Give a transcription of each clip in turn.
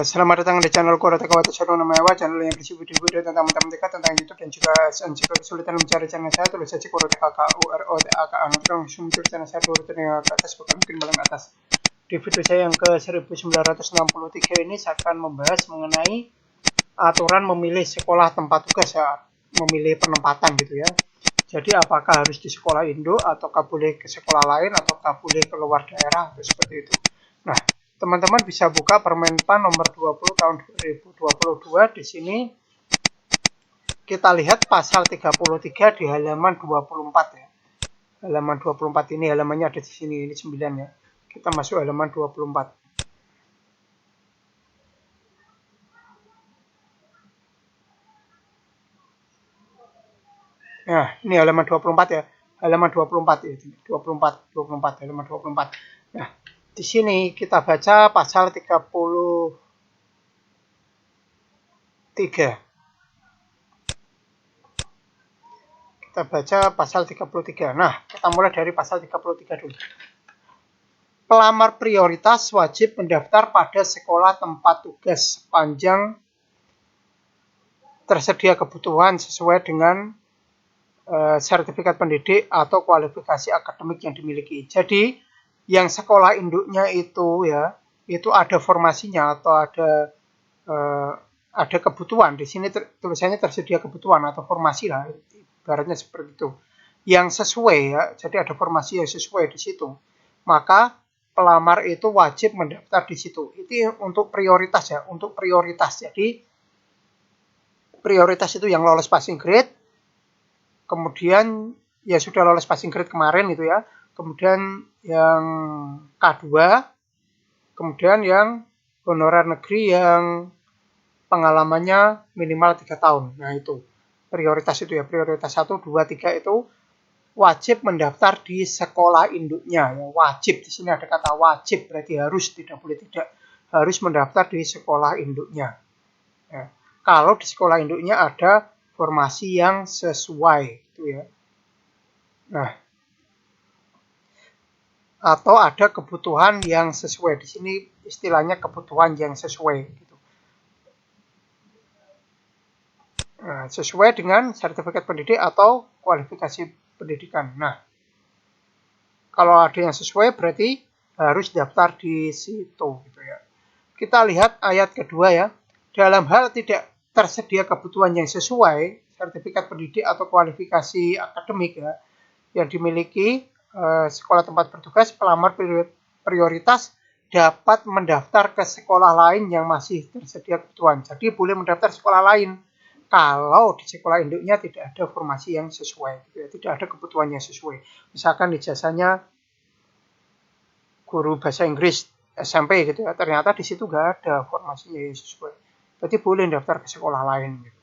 Selamat datang di channel Rata Kawata Shadow Nama Ewa, channel yang berisi video-video tentang matematika, tentang YouTube, dan juga jika kesulitan mencari channel saya, tulis saja Rata KKUROTAKA. Nanti kalau muncul channel saya urutan yang ke atas, bukan mungkin paling atas. Di video saya yang ke 1963 ini, saya akan membahas mengenai aturan memilih sekolah tempat tugas ya, memilih penempatan gitu ya. Jadi apakah harus di sekolah induk, ataukah boleh ke sekolah lain, ataukah boleh keluar daerah, atau seperti itu. Nah, teman-teman bisa buka Permenpan nomor 20 tahun 2022. Di sini kita lihat pasal 33 di halaman 24 ya. Halaman 24 ini halamannya ada di sini, ini 9 ya. Kita masuk halaman 24. Nah, ini halaman 24 ya. Halaman 24 ya. 24 halaman 24. Nah, di sini kita baca pasal 33. Kita baca pasal 33. Nah, kita mulai dari pasal 33 dulu. Pelamar prioritas wajib mendaftar pada sekolah tempat tugas sepanjang tersedia kebutuhan sesuai dengan sertifikat pendidik atau kualifikasi akademik yang dimiliki. Jadi, yang sekolah induknya itu ya, itu ada formasinya atau ada kebutuhan. Di sini tulisannya tersedia kebutuhan atau formasi lah, ibaratnya seperti itu. Yang sesuai ya, jadi ada formasi yang sesuai di situ. Maka pelamar itu wajib mendaftar di situ. Itu untuk prioritas ya, untuk prioritas. Jadi prioritas itu yang lolos passing grade, kemudian ya sudah lolos passing grade kemarin gitu ya. Kemudian yang K2, kemudian yang honorer negeri yang pengalamannya minimal 3 tahun. Nah, itu prioritas itu ya, prioritas 1, 2, 3 itu wajib mendaftar di sekolah induknya ya. Wajib, di sini ada kata wajib, berarti harus, tidak boleh tidak, harus mendaftar di sekolah induknya ya. Kalau di sekolah induknya ada formasi yang sesuai gitu ya. Nah, atau ada kebutuhan yang sesuai. Di sini istilahnya kebutuhan yang sesuai gitu. Nah, sesuai dengan sertifikat pendidik atau kualifikasi pendidikan. Nah, kalau ada yang sesuai berarti harus daftar di situ gitu ya. Kita lihat ayat kedua ya. Dalam hal tidak tersedia kebutuhan yang sesuai sertifikat pendidik atau kualifikasi akademik ya yang dimiliki sekolah tempat bertugas, pelamar prioritas dapat mendaftar ke sekolah lain yang masih tersedia kebutuhan. Jadi boleh mendaftar sekolah lain kalau di sekolah induknya tidak ada formasi yang sesuai, tidak ada kebutuhan yang sesuai. Misalkan ijazahnya guru bahasa Inggris SMP gitu ya, ternyata di situ nggak ada formasinya yang sesuai. Berarti boleh daftar ke sekolah lain gitu.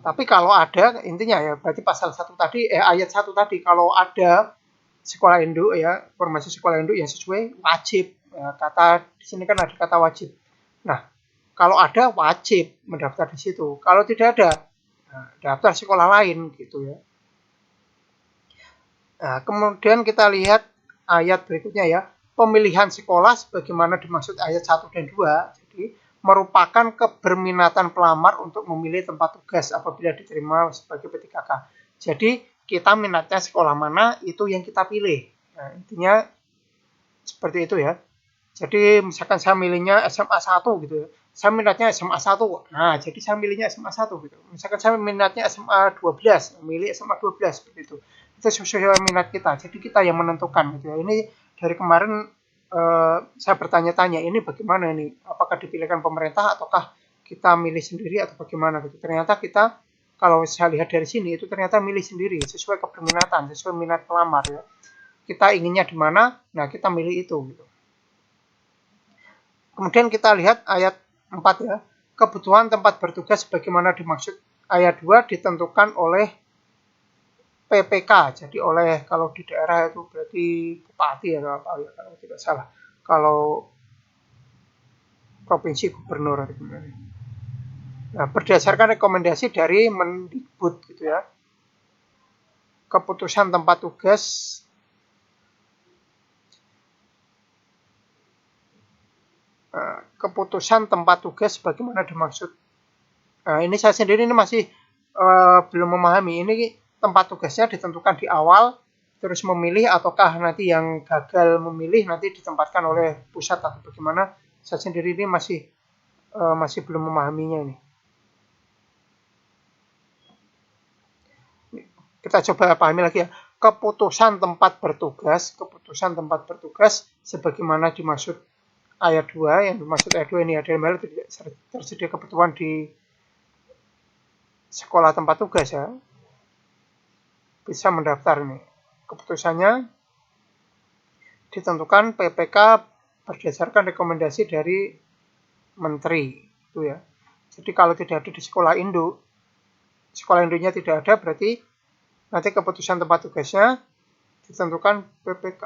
Tapi kalau ada, intinya ya, berarti pasal 1 tadi, ayat 1 tadi, kalau ada sekolah induk ya, formasi sekolah induk yang sesuai, wajib. Ya, kata di sini kan ada kata wajib. Nah, kalau ada wajib mendaftar di situ. Kalau tidak ada, nah, daftar sekolah lain gitu ya. Nah, kemudian kita lihat ayat berikutnya ya. Pemilihan sekolah sebagaimana dimaksud ayat 1 dan 2. Jadi, merupakan keberminatan pelamar untuk memilih tempat tugas apabila diterima sebagai PTKK. Jadi, kita minatnya sekolah mana, itu yang kita pilih. Nah, intinya seperti itu ya. Jadi, misalkan saya milihnya SMA 1 gitu ya. Saya minatnya SMA 1. Nah, jadi saya milihnya SMA 1 gitu. Misalkan saya minatnya SMA 12, milih SMA 12 seperti itu. Itu sesuai minat kita. Jadi kita yang menentukan gitu ya. Ini dari kemarin saya bertanya-tanya, ini bagaimana ini? Apakah dipilihkan pemerintah ataukah kita milih sendiri atau bagaimana gitu. Ternyata kita kalau saya lihat dari sini itu ternyata milih sendiri sesuai keberminatan, sesuai minat pelamar ya. Kita inginnya di mana? Nah, kita milih itu gitu. Kemudian kita lihat ayat 4 ya. Kebutuhan tempat bertugas bagaimana dimaksud ayat 2 ditentukan oleh PPK. Jadi oleh, kalau di daerah itu berarti bupati atau apa ya kalau tidak salah. Kalau provinsi gubernur atau gimana. Nah, berdasarkan rekomendasi dari Mendikbud gitu ya. Keputusan tempat tugas keputusan tempat tugas bagaimana dimaksud. Ini saya sendiri ini masih belum memahami. Ini tempat tugasnya ditentukan di awal, terus memilih, ataukah nanti yang gagal memilih nanti ditempatkan oleh pusat atau bagaimana. Saya sendiri ini masih belum memahaminya ini. Kita coba pahami lagi ya. Keputusan tempat bertugas sebagaimana dimaksud ayat 2, yang dimaksud ayat 2 ini adalah tidak tersedia kebutuhan di sekolah tempat tugas ya. Bisa mendaftar nih. Keputusannya ditentukan PPK berdasarkan rekomendasi dari menteri itu ya. Jadi kalau tidak ada di sekolah induknya tidak ada, berarti nanti keputusan tempat tugasnya ditentukan PPK.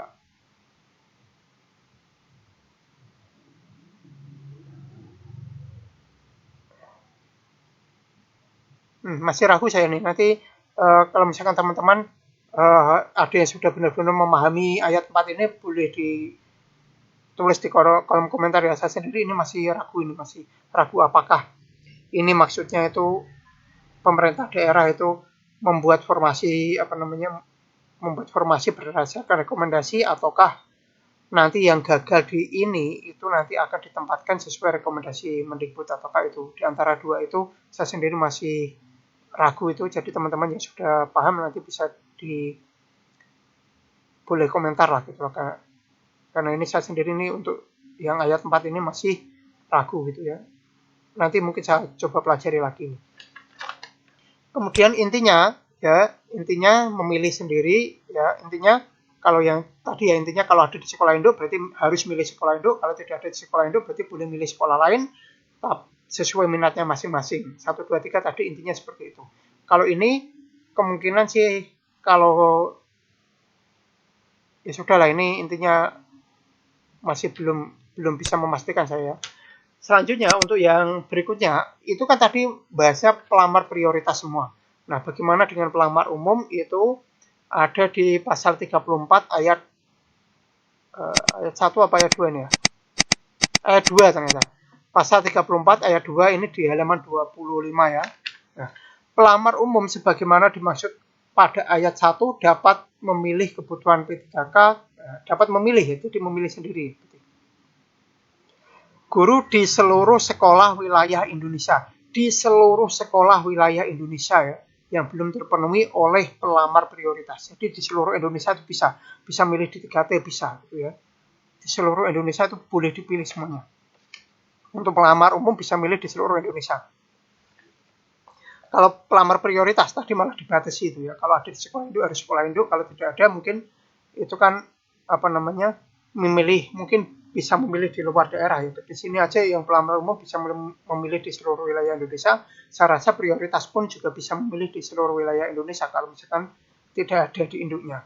Masih ragu saya nih. Nanti kalau misalkan teman-teman ada yang sudah benar-benar memahami ayat 4 ini, boleh ditulis di kolom komentar ya. Saya sendiri ini masih ragu apakah ini maksudnya itu pemerintah daerah itu membuat formasi berdasarkan rekomendasi, ataukah nanti yang gagal di ini itu nanti akan ditempatkan sesuai rekomendasi Mendikbud, ataukah itu di antara dua itu. Saya sendiri masih ragu itu. Jadi teman-teman yang sudah paham nanti bisa boleh komentar lah gitu, karena ini saya sendiri ini untuk yang ayat 4 ini masih ragu gitu ya. Nanti mungkin saya coba pelajari lagi. Kemudian intinya memilih sendiri ya. Intinya kalau yang tadi ya, intinya kalau ada di sekolah induk berarti harus milih sekolah induk, kalau tidak ada di sekolah induk berarti boleh milih sekolah lain sesuai minatnya masing-masing. 1, 2, 3 tadi intinya seperti itu. Kalau ini kemungkinan sih, kalau ya sudahlah, ini intinya masih belum bisa memastikan saya. Selanjutnya untuk yang berikutnya itu kan tadi bahasa pelamar prioritas semua. Nah, bagaimana dengan pelamar umum? Itu ada di pasal 34 ayat 1 apa ayat 2 nih ya? Ayat 2 ternyata. Pasal 34 ayat 2 ini di halaman 25 ya. Nah, pelamar umum sebagaimana dimaksud pada ayat 1 dapat memilih kebutuhan P3K, dapat memilih, jadi memilih sendiri. Guru di seluruh sekolah wilayah Indonesia. Di seluruh sekolah wilayah Indonesia ya, yang belum terpenuhi oleh pelamar prioritas. Jadi di seluruh Indonesia itu bisa milih di 3T, bisa gitu ya. Di seluruh Indonesia itu boleh dipilih semuanya. Untuk pelamar umum bisa milih di seluruh Indonesia. Kalau pelamar prioritas tadi malah dibatasi itu ya. Kalau ada di sekolah induk harus sekolah induk, kalau tidak ada mungkin itu kan memilih, mungkin bisa memilih di luar daerah ya. Di sini aja yang pelamar umum bisa memilih di seluruh wilayah Indonesia. Saya rasa prioritas pun juga bisa memilih di seluruh wilayah Indonesia kalau misalkan tidak ada di induknya.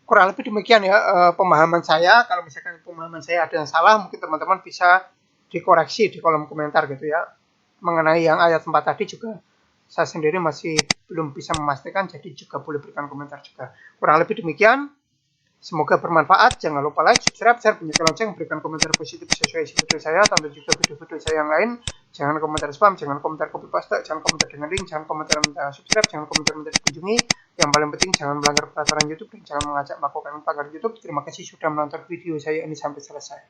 Kurang lebih demikian ya pemahaman saya. Kalau misalkan pemahaman saya ada yang salah, mungkin teman-teman bisa dikoreksi di kolom komentar gitu ya. Mengenai yang ayat 4 tadi juga saya sendiri masih belum bisa memastikan, jadi juga boleh berikan komentar juga. Kurang lebih demikian. Semoga bermanfaat. Jangan lupa like, subscribe, share, bunyikan lonceng, berikan komentar positif sesuai isi video saya, tonton juga video-video saya yang lain. Jangan komentar spam, jangan komentar copy paste, jangan komentar dengan link, jangan komentar minta subscribe, jangan komentar minta dikunjungi. Yang paling penting jangan melanggar peraturan YouTube dan jangan mengajak melakukan pelanggaran YouTube. Terima kasih sudah menonton video saya ini sampai selesai.